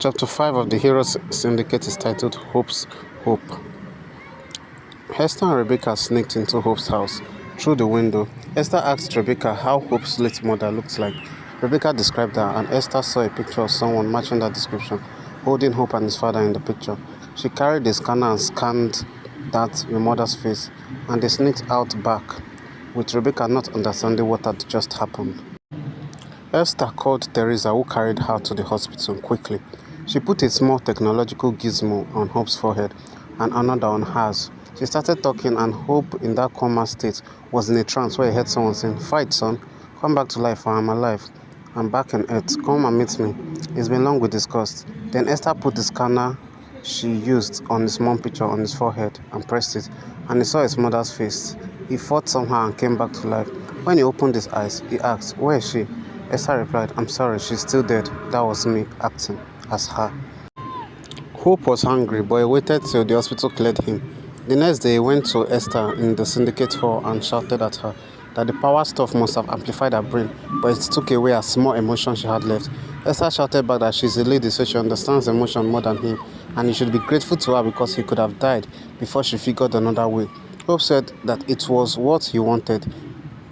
Chapter 5 of the Heroes Syndicate is titled Hope's Hope. Esther and Rebecca sneaked into Hope's house through the window. Esther asked Rebecca how Hope's late mother looked like. Rebecca described her, and Esther saw a picture of someone matching that description, holding Hope and his father in the picture. She carried a scanner and scanned that your mother's face, and they sneaked out back, with Rebecca not understanding what had just happened. Esther called Teresa, who carried her to the hospital quickly. She put a small technological gizmo on Hope's forehead and another on hers. She started talking, and Hope, in that coma state, was in a trance where he heard someone saying, "Fight, son. Come back to life, for I'm alive. I'm back on earth. Come and meet me. It's been long we discussed." Then Esther put the scanner she used on his mom picture on his forehead and pressed it, and he saw his mother's face. He fought somehow and came back to life. When he opened his eyes, he asked, "Where is she?" Esther replied, "I'm sorry, she's still dead. That was me acting as her." Hope was hungry, but he waited till the hospital cleared him. The next day, he went to Esther in the syndicate hall and shouted at her that the power stuff must have amplified her brain, but it took away a small emotion she had left. Esther shouted back that she's a lady, so she understands emotion more than him, and he should be grateful to her because he could have died before she figured another way. Hope said that it was what he wanted.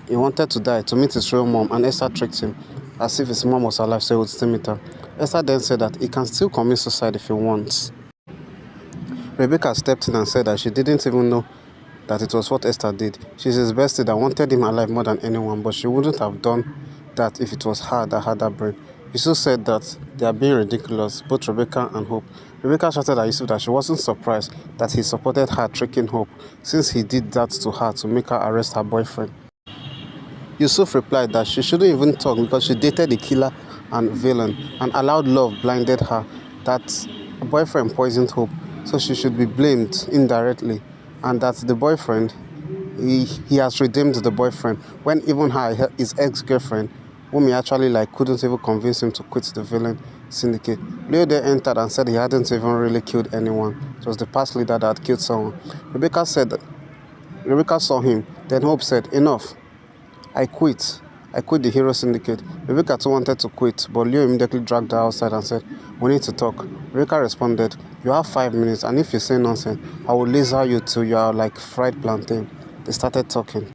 He wanted to die to meet his real mom, and Esther tricked him, as if his mom was alive so he would still meet her. Esther then said that he can still commit suicide if he wants. Rebecca stepped in and said that she didn't even know that it was what Esther did. She's his bestie that wanted him alive more than anyone, but she wouldn't have done that if it was her that had that brain. Yusuf said that they are being ridiculous, both Rebecca and Hope. Rebecca shouted at Yusuf that she wasn't surprised that he supported her tricking Hope, since he did that to her to make her arrest her boyfriend. Yusuf replied that she shouldn't even talk because she dated the killer and villain and allowed love blinded her, that a boyfriend poisoned Hope, so she should be blamed indirectly, and that the boyfriend, he has redeemed the boyfriend when even her, his ex-girlfriend, whom he actually couldn't even convince him to quit the villain syndicate. Leo then entered and said he hadn't even really killed anyone. It was the past leader that had killed someone. Rebecca saw him. Then Hope said, "Enough. I quit. I quit the Hero Syndicate." Rebecca too wanted to quit, but Leo immediately dragged her outside and said, "We need to talk." Rebecca responded, "You have 5 minutes, and if you say nonsense, I will laser you till you are like fried plantain." They started talking.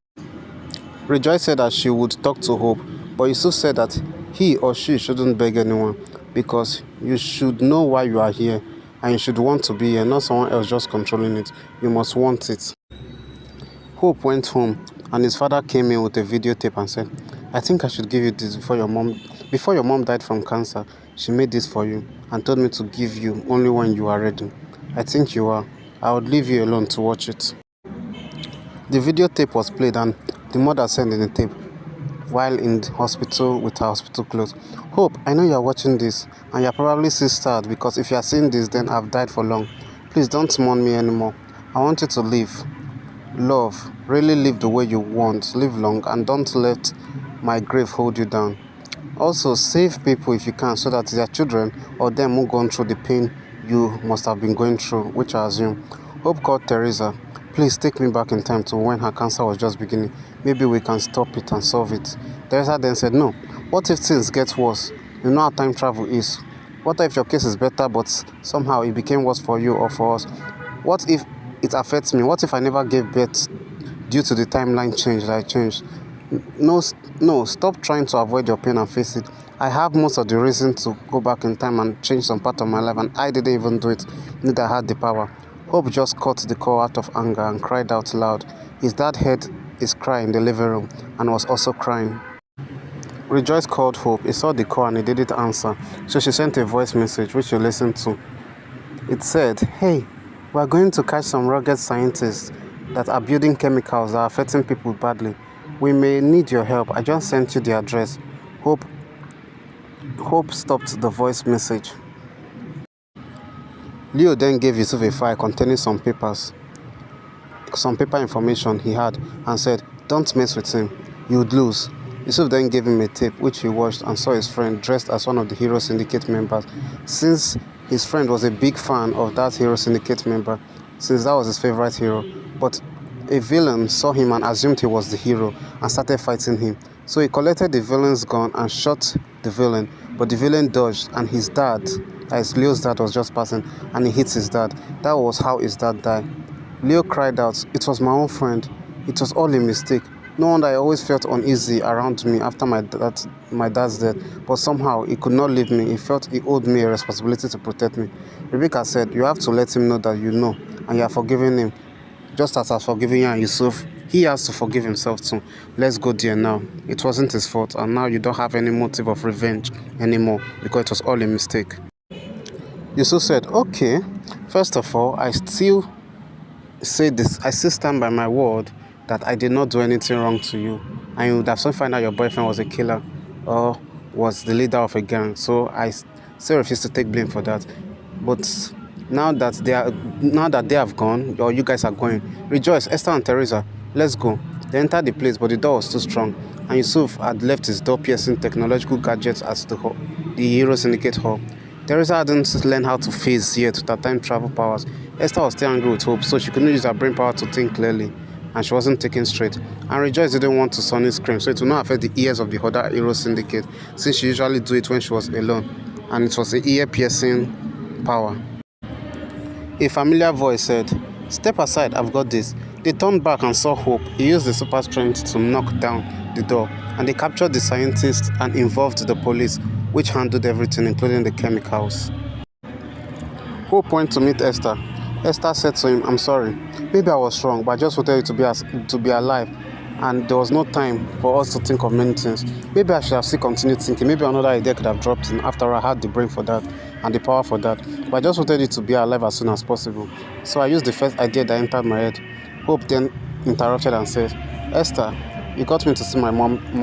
Rejoice said that she would talk to Hope, but Yusuf said that he or she shouldn't beg anyone, because you should know why you are here, and you should want to be here, not someone else just controlling it. You must want it. Hope went home, and his father came in with a videotape and said, "I think I should give you this before your mom died from cancer. She made this for you and told me to give you only when you are ready. I think you are. I would leave you alone to watch it." The videotape was played, and the mother sent in the tape while in the hospital with her hospital clothes. "Hope, I know you are watching this, and you are probably still sad, because if you are seeing this, then I've died for long. Please don't mourn me anymore. I want you to live. Love, really live the way you want, live long, and don't let my grave hold you down. Also, save people if you can, so that their children or them won't go through the pain you must have been going through," which I assume. Hope called Teresa. "Please take me back in time to when her cancer was just beginning. Maybe we can stop it and solve it." Teresa then said, "No. What if things get worse? You know how time travel is. What if your case is better, but somehow it became worse for you or for us? What if it affects me? What if I never gave birth due to the timeline change that I changed? No, stop trying to avoid your pain and face it. I have most of the reason to go back in time and change some part of my life, and I didn't even do it. Neither had the power." Hope just cut the call out of anger and cried out loud. His dad heard his cry in the living room and was also crying. Rejoice called Hope. He saw the call and he didn't answer, so she sent a voice message which he listened to. It said, "Hey, we are going to catch some rugged scientists that are building chemicals that are affecting people badly. We may need your help. I just sent you the address." Hope stopped the voice message. Leo then gave Yusuf a file containing some paper information he had, and said, "Don't mess with him. You would lose." Yusuf then gave him a tape, which he watched and saw his friend dressed as one of the Hero Syndicate members, since his friend was a big fan of that Hero Syndicate member, since that was his favorite hero. But a villain saw him and assumed he was the hero and started fighting him. So he collected the villain's gun and shot the villain, but the villain dodged, and his dad, that Leo's dad was just passing and he hits his dad. That was how his dad died. Leo cried out, "It was my own friend. It was all a mistake. No wonder I always felt uneasy around me after my dad's death, but somehow he could not leave me. He felt he owed me a responsibility to protect me." Rebecca said, "You have to let him know that you know, and you are forgiving him. Just as I was forgiving you and Yusuf, he has to forgive himself too. Let's go there now. It wasn't his fault, and now you don't have any motive of revenge anymore because it was all a mistake." Yusuf said, "Okay, first of all, I still stand by my word that I did not do anything wrong to you, and you would have soon find out your boyfriend was a killer or was the leader of a gang. So I still refuse to take blame for that. But now that they have gone, or you guys are going, rejoice, Esther and Teresa. Let's go." They entered the place, but the door was too strong, and Yusuf had left his door-piercing technological gadgets at the Hero Syndicate hall. Teresa hadn't learned how to phase yet with her time travel powers. Esther was still angry with Hope, so she couldn't use her brain power to think clearly, and she wasn't thinking straight. And Rejoice didn't want to Sonny scream, so it would not affect the ears of the other Hero Syndicate, since she usually do it when she was alone, and it was an ear-piercing power. A familiar voice said, "Step aside, I've got this." They turned back and saw Hope. He used the super strength to knock down the door, and they captured the scientists and involved the police, which handled everything, including the chemicals. Hope went to meet Esther. Esther said to him, "I'm sorry. Maybe I was wrong, but I just wanted you to be alive, and there was no time for us to think of many things. Maybe I should have still continued thinking. Maybe another idea could have dropped in after I had the brain for that and the power for that. But I just wanted you to be alive as soon as possible. So I used the first idea that entered my head." Hope then interrupted and said, "Esther, you got me to see my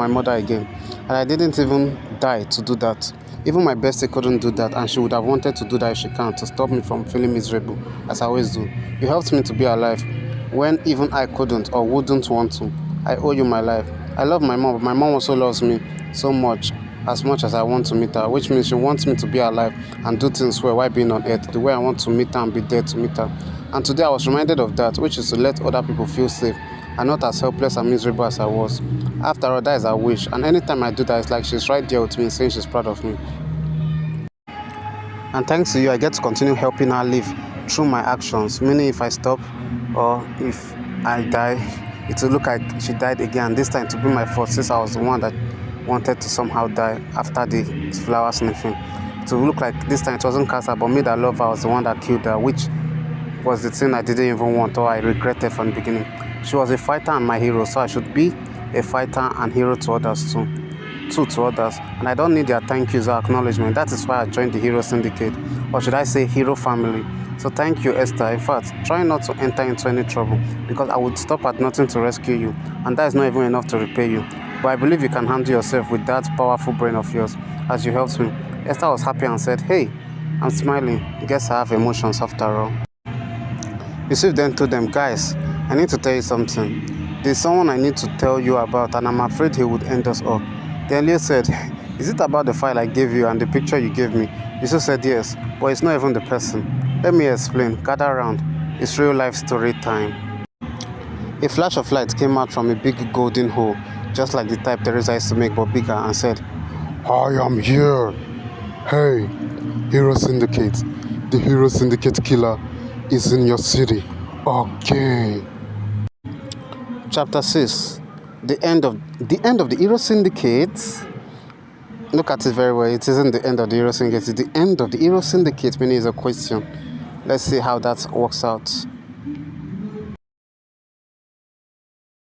mother again, and I didn't even die to do that. Even my bestie couldn't do that, and she would have wanted to do that if she can, to stop me from feeling miserable, as I always do. You helped me to be alive when even I couldn't or wouldn't want to. I owe you my life. I love my mom, but my mom also loves me so much as I want to meet her, which means she wants me to be alive and do things well while being on earth, the way I want to meet her and be there to meet her. And today I was reminded of that, which is to let other people feel safe and not as helpless and miserable as I was. After all, that is her wish, and anytime I do that, it's like she's right there with me, saying she's proud of me. And thanks to you, I get to continue helping her live through my actions, meaning if I stop or if I die, it will look like she died again. This time to be my fault, since I was the one that wanted to somehow die after the flower sniffing. To look like this time it wasn't Casa, but me that love her was the one that killed her, which was the thing I didn't even want or I regretted from the beginning. She was a fighter and my hero, so I should be a fighter and hero to others too. To others, and I don't need their thank yous or acknowledgement. That is why I joined the Hero Syndicate, or should I say Hero Family. So thank you, Esther. In fact, try not to enter into any trouble, because I would stop at nothing to rescue you, and that is not even enough to repay you. But I believe you can handle yourself with that powerful brain of yours, as you helped me." Esther was happy and said, "Hey, I'm smiling. Guess I have emotions after all." Yusuf then told them, "Guys, I need to tell you something. There's someone I need to tell you about, and I'm afraid he would end us up." Then Leo said, "Is it about the file I gave you and the picture you gave me?" Yusuf said, "Yes, but it's not even the person. Let me explain. Gather around. It's real life story time." A flash of light came out from a big golden hole, just like the type Teresa used to make, but bigger, and said, "I am here. Hey, Hero Syndicate. The Hero Syndicate killer is in your city. Okay." Chapter 6. The end of the Hero Syndicate. Look at it very well. It isn't the end of the Hero Syndicate. It's the end of the Hero Syndicate, meaning it's a question. Let's see how that works out.